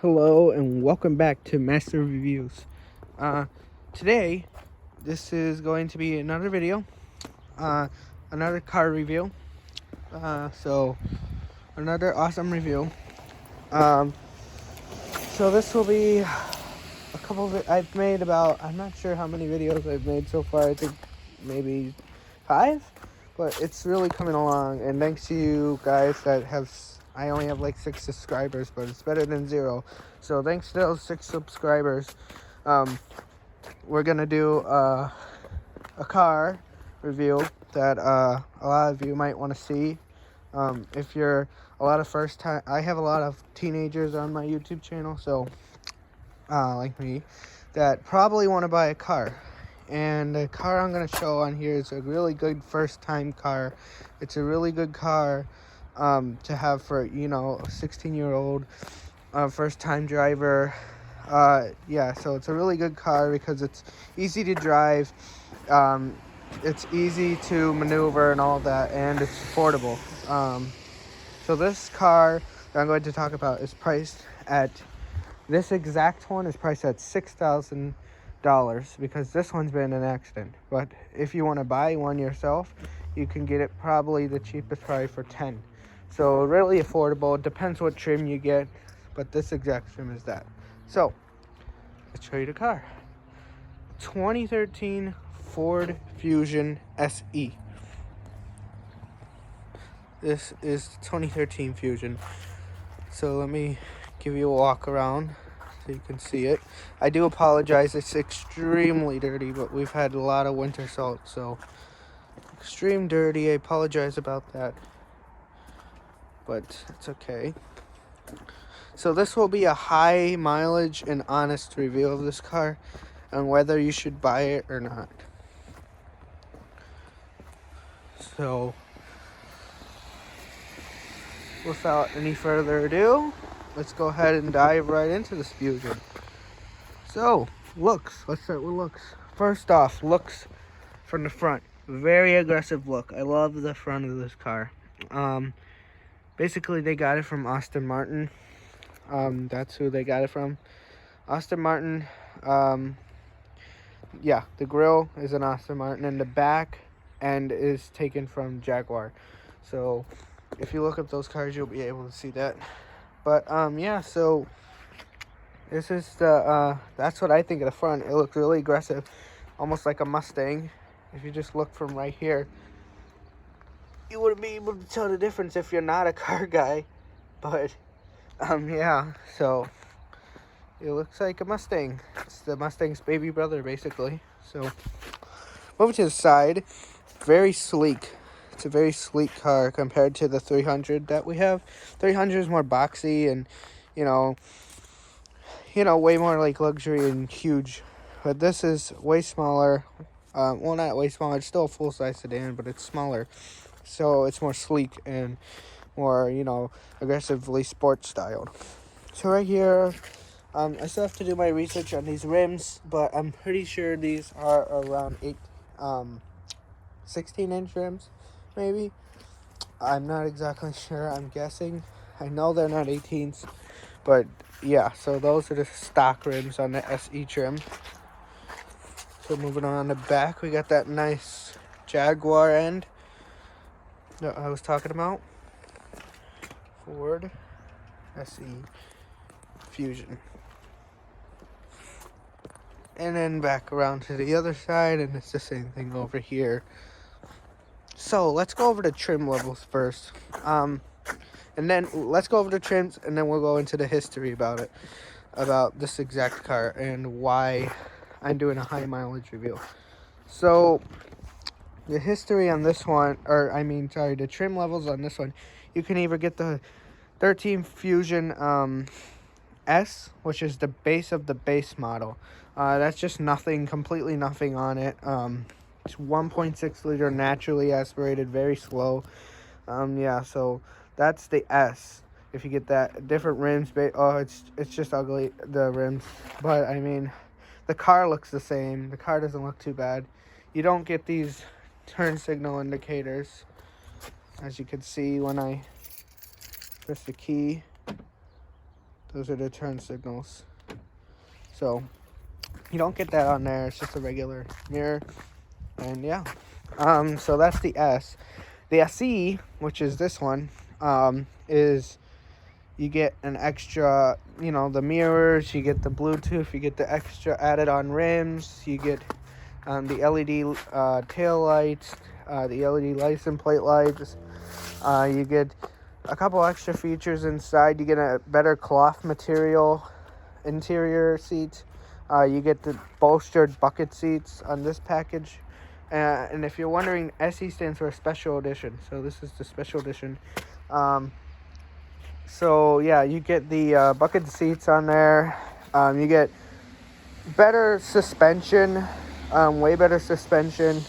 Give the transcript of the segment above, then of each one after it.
Hello and welcome back to Master Reviews. Today, this is going to be another video, another car review. So another awesome review. Um, so this will be a couple of. I've made about. I'm not sure how many videos I've made so far. I think maybe 5, but it's really coming along. And thanks to you guys that have. I only have like 6 subscribers, but it's better than 0. So thanks to those 6 subscribers, we're gonna do a car review that a lot of you might want to see. If you're a lot of first time, I have a lot of teenagers on my YouTube channel, so like me, that probably want to buy a car. And the car I'm going to show on here is a really good first time car. It's a really good car to have for, a 16-year-old first time driver. Yeah, so it's a really good car because it's easy to drive. It's easy to maneuver and all of that, and it's affordable. So this car that I'm going to talk about is priced at, this exact one is priced at $6,000 because this one's been in an accident. But if you want to buy one yourself, you can get it probably the cheapest price for $10,000. So really affordable. It depends what trim you get, but this exact trim is that. So let's show you the car. 2013 Ford Fusion SE. This is 2013 Fusion. So let me give you a walk around so you can see it. I do apologize, it's extremely dirty, but we've had a lot of winter salt, so extreme dirty. I apologize about that, but it's okay. So this will be a high mileage and honest review of this car and whether you should buy it or not. So without any further ado, let's go ahead and dive right into this Fusion. So, looks. Let's start with looks. First off, looks from the front. Very aggressive look. I love the front of this car. Basically, they got it from Aston Martin. That's who they got it from. Aston Martin. Yeah, the grille is an Aston Martin, and the back end is taken from Jaguar. So, if you look up those cars, you'll be able to see that. But, yeah, so this is the, that's what I think of the front. It looks really aggressive, almost like a Mustang. If you just look from right here, you wouldn't be able to tell the difference if you're not a car guy. But, yeah, so it looks like a Mustang. It's the Mustang's baby brother, basically. So, moving to the side, very sleek. It's a very sleek car compared to the 300 that we have. 300 is more boxy and, way more like luxury and huge. But this is way smaller. Well, not way smaller. It's still a full-size sedan, but it's smaller. So it's more sleek and more, aggressively sports styled. So right here, I still have to do my research on these rims, but I'm pretty sure these are around 16-inch rims, maybe. I'm not exactly sure. I'm guessing. I know they're not 18s, but yeah. So those are the stock rims on the SE trim. So moving on the back, we got that nice Jaguar end that I was talking about. Ford SE Fusion. And then back around to the other side, and it's the same thing over here. So let's go over the trim levels first. And then let's go over the trims, and then we'll go into the history about it, about this exact car, and why I'm doing a high mileage review. So the history on this one, the trim levels on this one, you can either get the 13 Fusion S, which is the base of the base model. That's just nothing, completely nothing on it. It's 1.6 liter naturally aspirated, very slow. Yeah, so that's the S. If you get that, different rims, it's just ugly, the rims. But the car looks the same. The car doesn't look too bad. You don't get these turn signal indicators, as you can see when I press the key. Those are the turn signals. So you don't get that on there. It's just a regular mirror. And yeah. So that's the S. The SE, which is this one, is you get an extra, the mirrors, you get the Bluetooth, you get the extra added on rims, you get the LED tail lights, the LED license plate lights, you get a couple extra features inside. You get a better cloth material interior seat. You get the bolstered bucket seats on this package. And if you're wondering, SE stands for Special Edition. So this is the Special Edition. So yeah, you get the bucket seats on there. You get better suspension, way better suspension.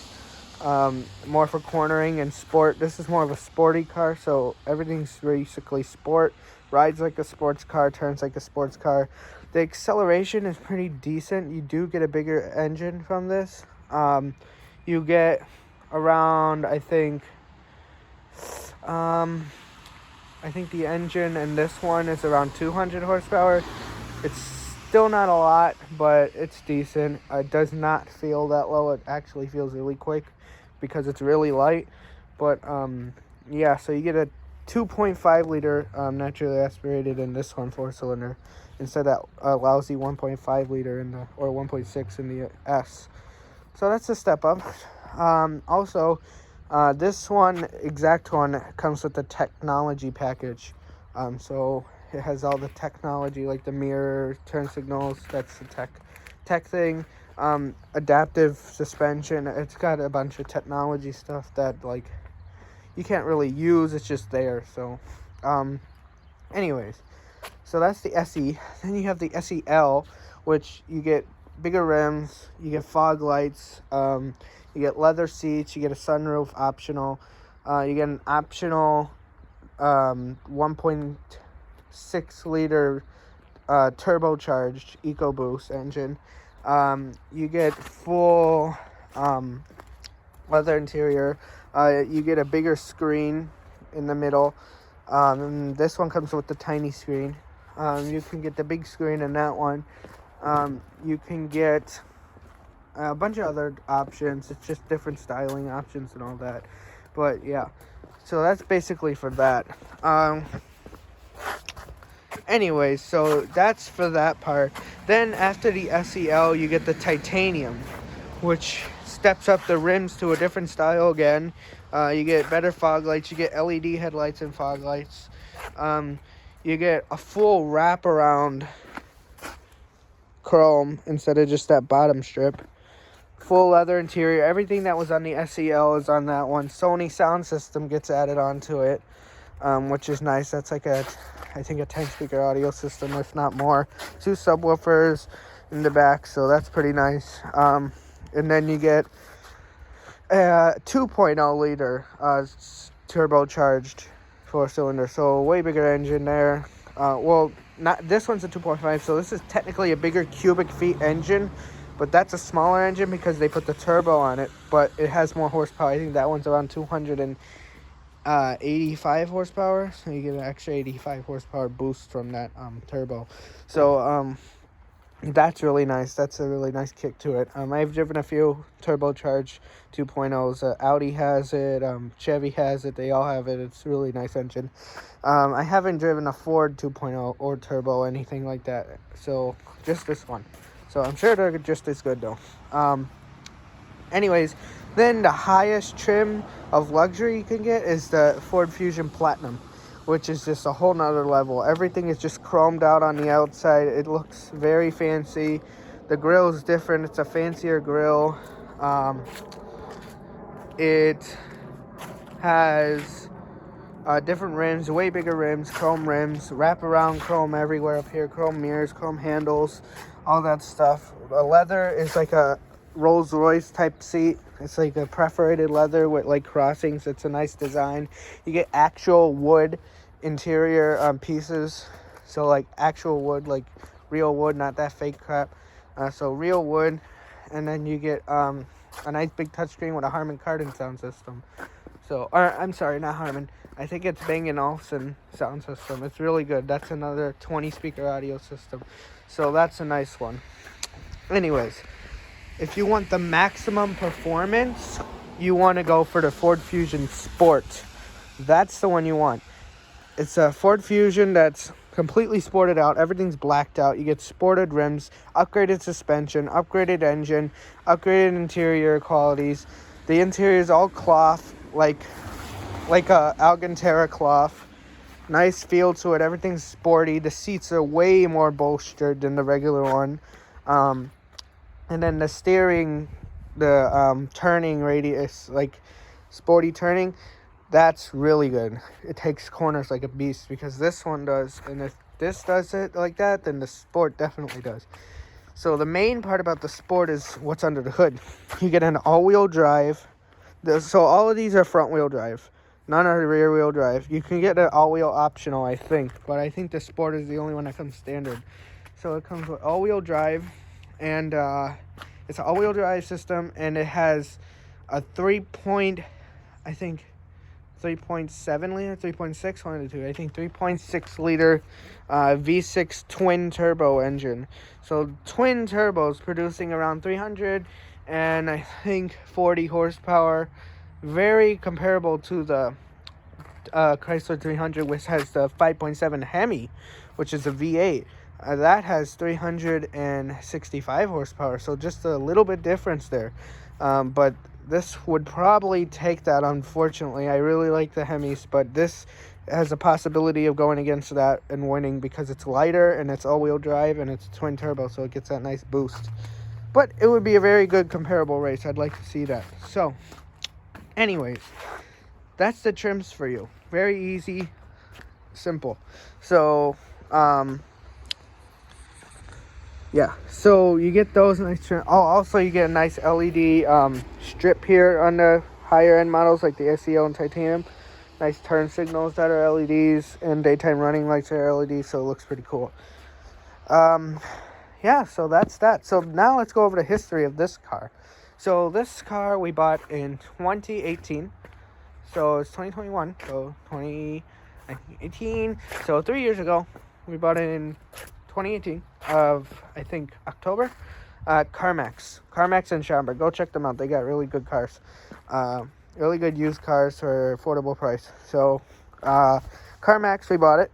More for cornering and sport. This is more of a sporty car, so everything's basically sport. Rides like a sports car, turns like a sports car. The acceleration is pretty decent. You do get a bigger engine from this. You get around, I think the engine in this one is around 200 horsepower. It's still not a lot, but it's decent. It does not feel that low. It actually feels really quick because it's really light. But yeah, so you get a 2.5 liter naturally aspirated in this one, 4-cylinder, instead of that lousy 1.5 liter in the, or 1.6 in the S. So that's a step up. Also, this exact one comes with the technology package. So it has all the technology, like the mirror, turn signals. That's the tech thing. Adaptive suspension. It's got a bunch of technology stuff that like you can't really use. It's just there. So, anyways, so that's the SE. Then you have the SEL, which you get bigger rims, you get fog lights, you get leather seats, you get a sunroof optional, you get an optional 1.6 liter turbocharged EcoBoost engine. You get full leather interior. You get a bigger screen in the middle. And this one comes with the tiny screen. You can get the big screen in that one. You can get a bunch of other options. It's just different styling options and all that. But yeah, so that's basically for that. Anyways, so that's for that part. Then after the SEL, you get the titanium, which steps up the rims to a different style again. You get better fog lights. You get LED headlights and fog lights. You get a full wraparound chrome instead of just that bottom strip. Full leather interior. Everything that was on the SEL is on that one. Sony sound system gets added onto it, which is nice. That's like I think a 10-speaker audio system, if not more. 2 subwoofers in the back, so that's pretty nice. And then you get a 2.0 liter turbocharged 4-cylinder, so a way bigger engine there. Well, not this one's a 2.5, so this is technically a bigger cubic feet engine, but that's a smaller engine because they put the turbo on it, but it has more horsepower. I think that one's around 285 horsepower, so you get an extra 85 horsepower boost from that turbo. So that's really nice. That's a really nice kick to it. I've driven a few turbocharged 2.0s. Audi has it, Chevy has it, they all have it. It's a really nice engine. I haven't driven a Ford 2.0 or turbo, anything like that, so just this one. So I'm sure they're just as good though. Anyways, then the highest trim of luxury you can get is the Ford Fusion Platinum, which is just a whole nother level. Everything is just chromed out on the outside. It looks very fancy. The grill is different. It's a fancier grill. It has different rims, way bigger rims, chrome rims, wraparound chrome everywhere up here, chrome mirrors, chrome handles, all that stuff. The leather is like a Rolls Royce type seat. It's like a perforated leather with like crossings. It's a nice design. You get actual wood interior pieces, so like actual wood, like real wood, not that fake crap. So real wood, and then you get a nice big touchscreen with a Harman Kardon sound system. So, or I'm sorry, not Harman. I think it's Bang & Olufsen sound system. It's really good. That's another 20 speaker audio system. So that's a nice one. Anyways, if you want the maximum performance, you want to go for the Ford Fusion Sport. That's the one you want. It's a Ford Fusion that's completely sported out. Everything's blacked out. You get sported rims, upgraded suspension, upgraded engine, upgraded interior qualities. The interior is all cloth, like a Alcantara cloth. Nice feel to it. Everything's sporty. The seats are way more bolstered than the regular one. And then the steering, the turning radius, like sporty turning, that's really good. It takes corners like a beast, because this one does. And if this does it like that, then the Sport definitely does. So the main part about the Sport is what's under the hood. You get an all-wheel drive. So all of these are front-wheel drive. None are rear-wheel drive. You can get an all-wheel optional, I think. But I think the Sport is the only one that comes standard. So it comes with all-wheel drive. And it's an all-wheel drive system. And it has a 3.7 liter, 3.6, one of the two. I think 3.6 liter V6 twin turbo engine. So twin turbos producing around 300 and I think 40 horsepower. Very comparable to the Chrysler 300, which has the 5.7 Hemi, which is a V8. That has 365 horsepower. So just a little bit difference there. But this would probably take that, unfortunately. I really like the Hemis, but this has a possibility of going against that and winning because it's lighter and it's all-wheel drive and it's twin turbo, so it gets that nice boost. But it would be a very good comparable race. I'd like to see that. So, anyways, that's the trims for you. Very easy, simple. So, yeah, so you get those nice trim. Oh, also you get a nice LED strip here on the higher end models like the SEO and Titanium. Nice turn signals that are LEDs, and daytime running lights are LEDs, so it looks pretty cool. Yeah, so that's that. So now let's go over the history of this car. So this car we bought in 2018. So it's 2021, so 2018. So 3 years ago, we bought it in 2018 of, I think, October at CarMax in Schaumburg. Go check them out. They got really good cars. Really good used cars for affordable price. So CarMax, we bought it.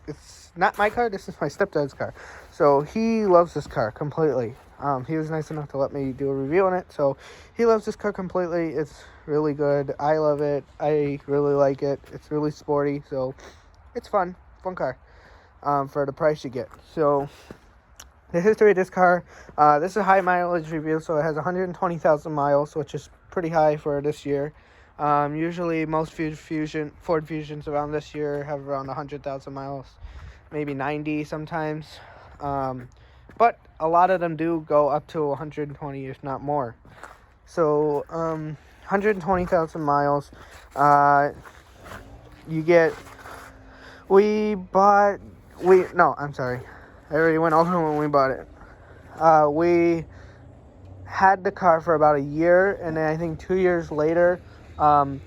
It's not my car. This is my stepdad's car. So he loves this car completely. He was nice enough to let me do a review on it. So he loves this car completely. It's really good. I love it. I really like it. It's really sporty. So it's fun car. For the price you get. So the history of this car, this is a high mileage review, so it has 120,000 miles, which is pretty high for this year. Usually most Ford Fusions around this year have around 100,000 miles, maybe 90 sometimes. But a lot of them do go up to 120, if not more. So 120,000 miles. I'm sorry. I already went over when we bought it. We had the car for about a year, and then I think 2 years later, sorry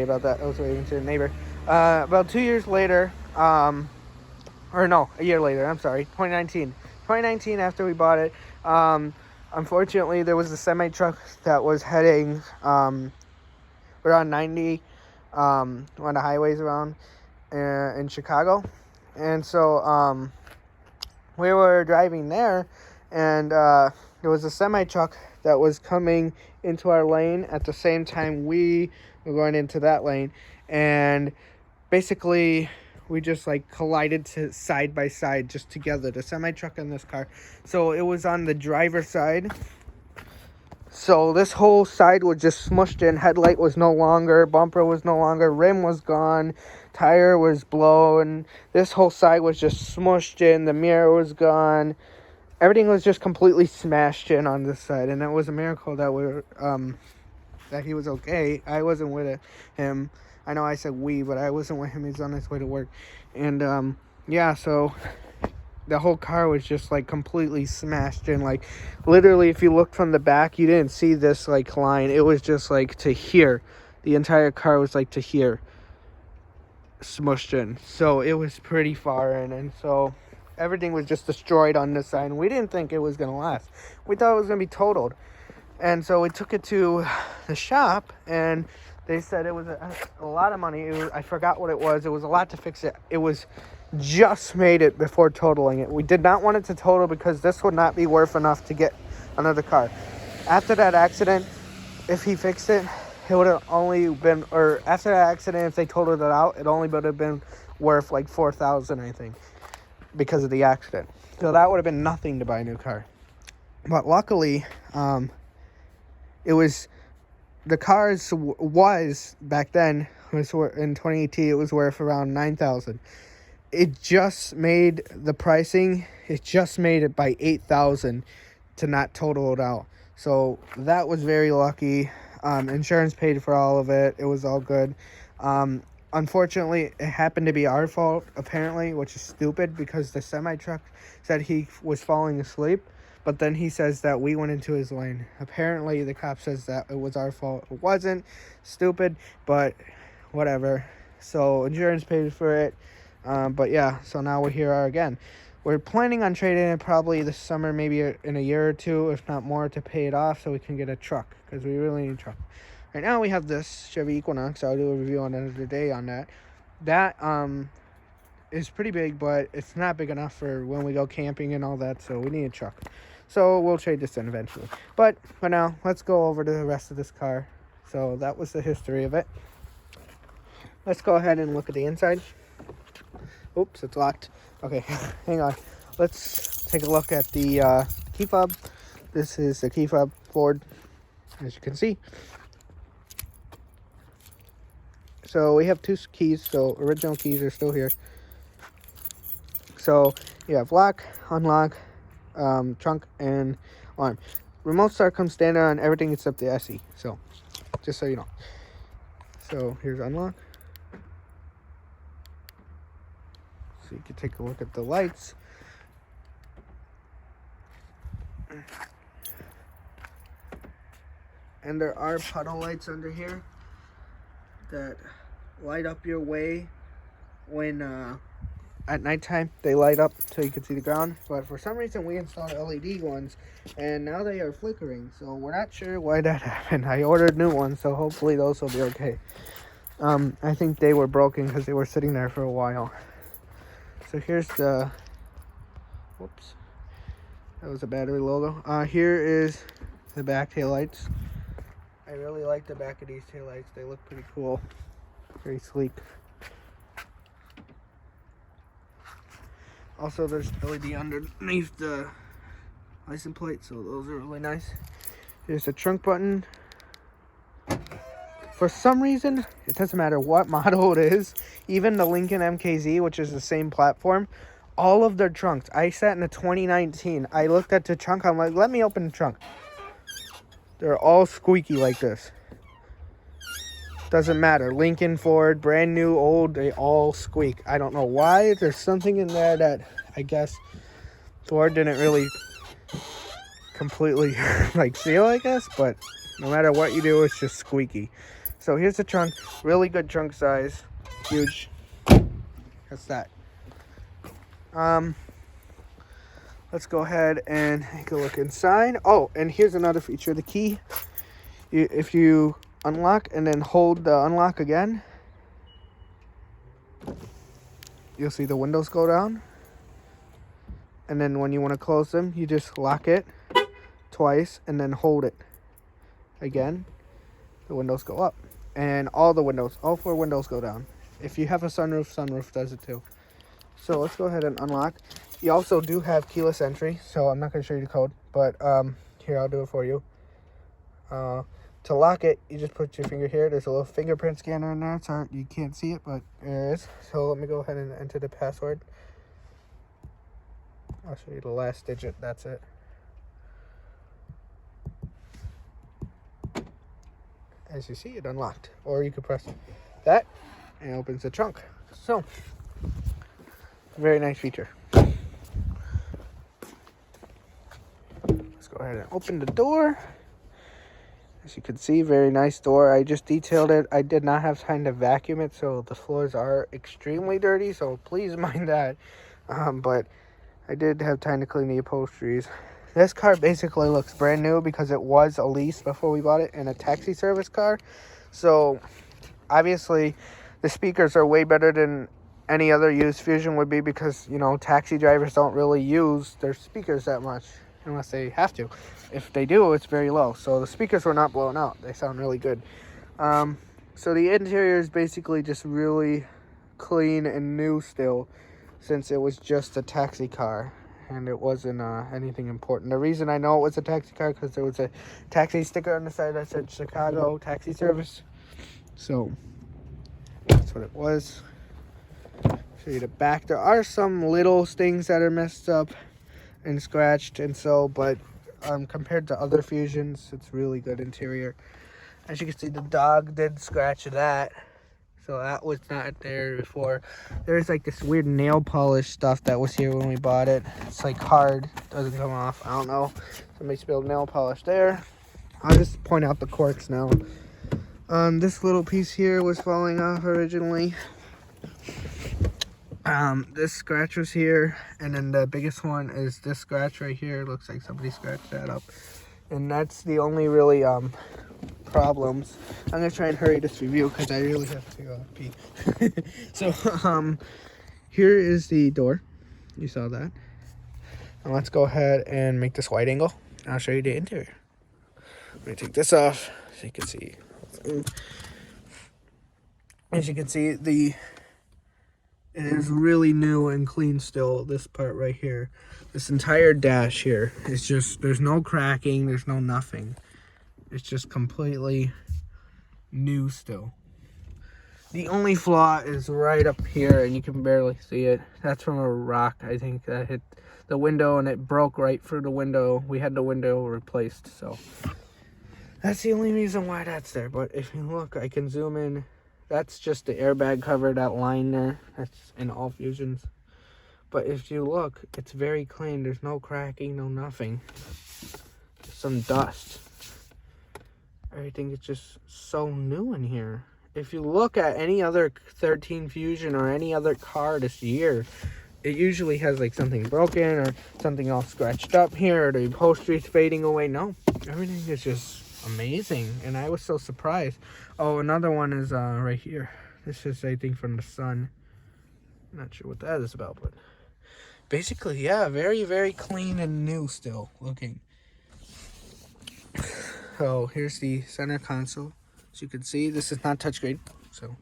about that. I was waving to the neighbor. About 2 years later, a year later, I'm sorry, 2019. 2019, after we bought it, unfortunately, there was a semi-truck that was heading around 90 on the highways around in Chicago. And so we were driving there, and there was a semi-truck that was coming into our lane at the same time we were going into that lane. And basically, we just collided side by side, just together, the semi-truck and this car. So it was on the driver's side. So this whole side was just smushed in. Headlight was no longer, bumper was no longer, rim was gone, tire was blown. This whole side was just smushed in. The mirror was gone. Everything was just completely smashed in on this side, and it was a miracle that that he was okay. I wasn't with him. I know I said we, but I wasn't with him. He's on his way to work, and yeah. So the whole car was just like completely smashed in. Like literally, if you looked from the back, you didn't see this like line. It was just like to here. The entire car was like to here, smushed in. So it was pretty far in, and so everything was just destroyed on this side. And we didn't think it was gonna last. We thought it was gonna be totaled. And so we took it to the shop, and they said it was a lot of money. I forgot what it was. It was a lot to fix it. It was just made it before totaling it. We did not want it to total because this would not be worth enough to get another car. After that accident, if he fixed it, it would have only been, or after that accident, if they totaled it out, it only would have been worth like $4,000, I think, because of the accident. So that would have been nothing to buy a new car. But luckily, it was, the cars was back then, was in 2018, it was worth around $9,000. It just made the pricing, it just made it by $8,000 to not total it out. So that was very lucky. Insurance paid for all of it. It was all good. Unfortunately, it happened to be our fault, apparently, which is stupid because the semi-truck said he was falling asleep. But then he says that we went into his lane. Apparently, the cop says that it was our fault. It wasn't. Stupid, but whatever. So, insurance paid for it. But yeah, so now we're here again. We're planning on trading it probably this summer, maybe in a year or two, if not more, to pay it off so we can get a truck. Because we really need a truck. Right now, we have this Chevy Equinox. I'll do a review on another day on that. That, is pretty big, but it's not big enough for when we go camping and all that, so we need a truck. So we'll trade this in eventually. But for now, let's go over to the rest of this car. So that was the history of it. Let's go ahead and look at the inside. Oops, it's locked. Okay, hang on. Let's take a look at the key fob. This is the key fob Ford, as you can see. So we have two keys, so original keys are still here. So you have lock, unlock, trunk, and alarm. Remote start comes standard on everything except the SE. So just so you know. So here's unlock. So you can take a look at the lights. And there are puddle lights under here that light up your way when at nighttime. They light up so you can see the ground, but for some reason we installed LED ones and now they are flickering, so we're not sure why that happened. I ordered new ones, so hopefully those will be okay. I think they were broken because they were sitting there for a while. So here's the, whoops, that was a battery logo. Here is the back tail lights. I really like the back of these tail lights. They look pretty cool, very sleek. Also, there's LED underneath the license plate, so those are really nice. Here's the trunk button. For some reason, it doesn't matter what model it is, even the Lincoln MKZ, which is the same platform, all of their trunks. I sat in a 2019. I looked at the trunk. I'm like, let me open the trunk. They're all squeaky like this. Doesn't matter. Lincoln, Ford, brand new, old, they all squeak. I don't know why. There's something in there that I guess Ford didn't really completely like seal, I guess. But no matter what you do, it's just squeaky. So here's the trunk. Really good trunk size. Huge. That's that. Let's go ahead and take a look inside. Oh, and here's another feature. The key, if you unlock and then hold the unlock again, you'll see the windows go down. And then when you want to close them, you just lock it twice and then hold it again. The windows go up. And all the windows, all four windows go down. If you have a sunroof does it too. So let's go ahead and unlock. You also do have keyless entry, so I'm not going to show you the code, but here, I'll do it for you. To lock it, you just put your finger here. There's a little fingerprint scanner in there. It's hard, you can't see it, but there is. So let me go ahead and enter the password. I'll show you the last digit. That's it. As you see, it unlocked. Or you could press that, and it opens the trunk. So, very nice feature. ahead and open the door. As you can see, very nice door. I just detailed it. I did not have time to vacuum it, so the floors are extremely dirty, so please mind that. But I did have time to clean the upholsteries. This car basically looks brand new because it was a lease before we bought it and a taxi service car. So obviously the speakers are way better than any other used Fusion would be because, you know, taxi drivers don't really use their speakers that much unless they have to. If they do, it's very low. So the speakers were not blown out. They sound really good. So the interior is basically just really clean and new still, since it was just a taxi car and it wasn't anything important. The reason I know it was a taxi car because there was a taxi sticker on the side that said Chicago Taxi Service. So that's what it was. Show you the back. There are some little things that are messed up and scratched and so, but compared to other Fusions, it's really good interior. As you can see, the dog did scratch that, so that was not there before. There's like this weird nail polish stuff that was here when we bought it. It's like hard, doesn't come off. I don't know. Somebody spilled nail polish there. I'll just point out the corks now. This little piece here was falling off originally. This scratch was here, and then the biggest one is this scratch right here. Looks like somebody scratched that up, and that's the only really problems. I'm gonna try and hurry this review because I really have to pee. So here is the door. You saw that. Now let's go ahead and make this wide angle. I'll show you the interior. I'm gonna take this off so you can see. As you can see, it is really new and clean still. This part right here, this entire dash here is just, there's no cracking, there's no nothing. It's just completely new still. The only flaw is right up here, and you can barely see it. That's from a rock, I think, that hit the window and it broke right through the window. We had the window replaced, so that's the only reason why that's there. But if you look, I can zoom in. That's just the airbag cover, that line there. That's in all Fusions. But if you look, it's very clean. There's no cracking, no nothing. Just some dust. Everything is just so new in here. If you look at any other 13 Fusion or any other car this year, it usually has like something broken or something all scratched up here, or the upholstery's fading away. No, everything is just amazing, and I was so surprised. Oh, another one is right here. This is, I think, from the sun. Not sure what that is about, but basically, yeah, very, very clean and new still looking. So here's the center console. As you can see, this is not touchscreen, so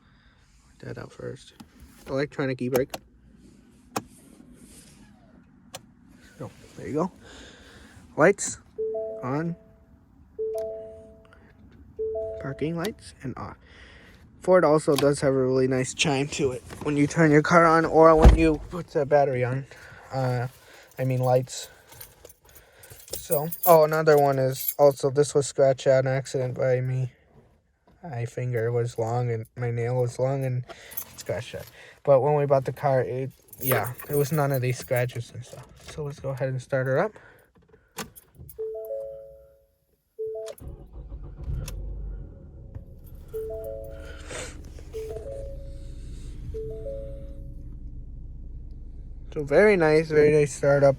put that out first. Electronic e-brake. So there you go. Lights on. Parking lights and off. Ford also does have a really nice chime to it when you turn your car on or when you put the battery on. Lights. So, another one is also, this was scratched out on accident by me. My finger was long and my nail was long and it scratched out. But when we bought the car, it was none of these scratches and stuff. So let's go ahead and start her up. So very nice startup.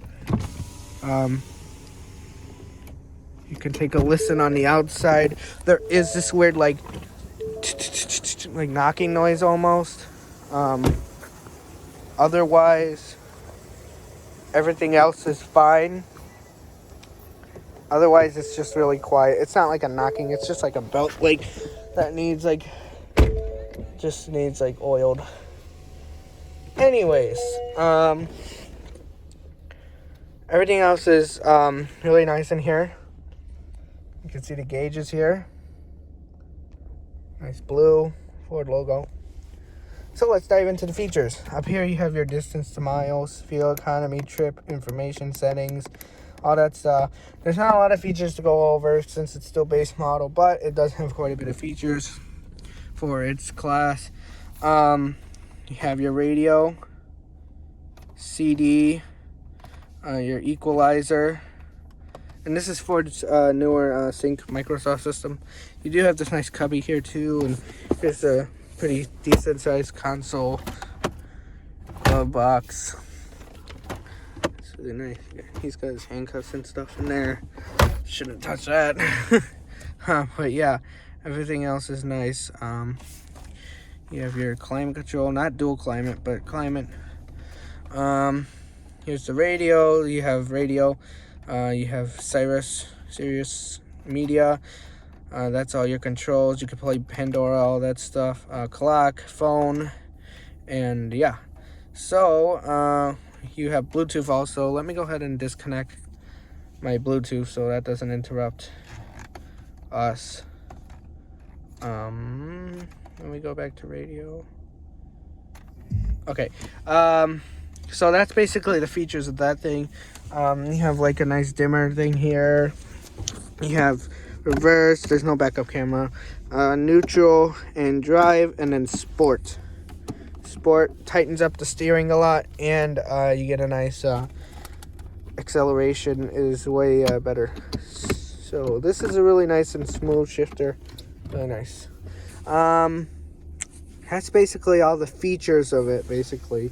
You can take a listen on the outside. There is this weird like knocking noise almost. Otherwise, everything else is fine. Otherwise, it's just really quiet. It's not like a knocking. It's just like a belt that needs oiled. Anyways, everything else is really nice in here. You can see the gauges here. Nice blue Ford logo. So let's dive into the features. Up here you have your distance to miles, fuel economy, trip, information, settings, all that stuff. There's not a lot of features to go over since it's still base model, but it does have quite a bit of features for its class. You have your radio, CD, your equalizer, And this is Ford's newer Sync Microsoft system. You do have this nice cubby here too, and here's a pretty decent sized console glove box. It's really nice. He's got his handcuffs and stuff in there. Shouldn't touch that. But yeah, everything else is nice. You have your climate control, not dual climate, but climate. Here's the radio. You have radio. You have Sirius media. That's all your controls. You can play Pandora, all that stuff. Clock, phone, and yeah. So you have Bluetooth also. Let me go ahead and disconnect my Bluetooth so that doesn't interrupt us. Let me go back to radio. Okay. So that's basically the features of that thing. You have like a nice dimmer thing here. You have reverse. There's no backup camera. Neutral and drive, and then sport. Sport tightens up the steering a lot, and you get a nice acceleration is way better. So this is a really nice and smooth shifter. Really nice. That's basically all the features of it, basically.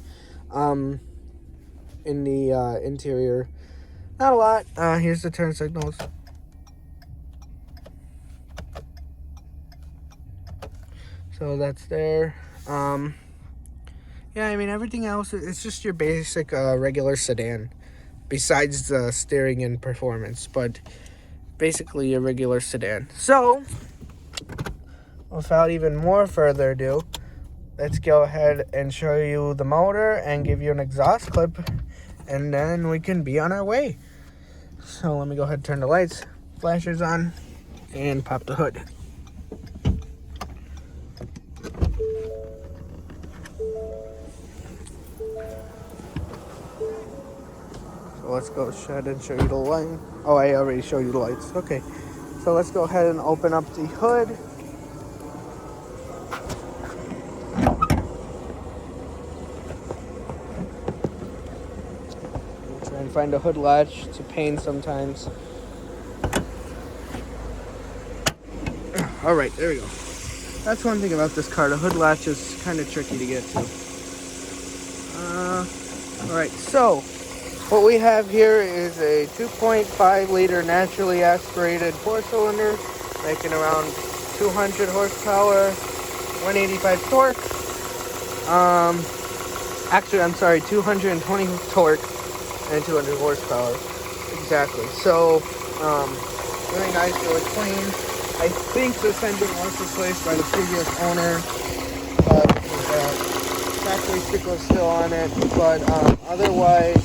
In the interior, not a lot. Here's the turn signals. So that's there. Yeah, I mean, everything else, it's just your basic regular sedan, besides the steering and performance, but basically a regular sedan. So without even more further ado, let's go ahead and show you the motor and give you an exhaust clip, and then we can be on our way. So let me go ahead and turn the lights, flashers on, and pop the hood. So let's go ahead and show you the light. Oh, I already showed you the lights. Okay, so let's go ahead and open up the hood. And find a hood latch. It's a pain sometimes. All right, there we go. That's one thing about this car. The hood latch is kind of tricky to get to. All right, so what we have here is a 2.5 liter naturally aspirated 4-cylinder, making around 200 horsepower, 185 torque. Actually, I'm sorry, 220 torque. And 200 horsepower, exactly. So, really nice, really clean. I think this engine was replaced by the previous owner, but the factory sticker was still on it. But otherwise,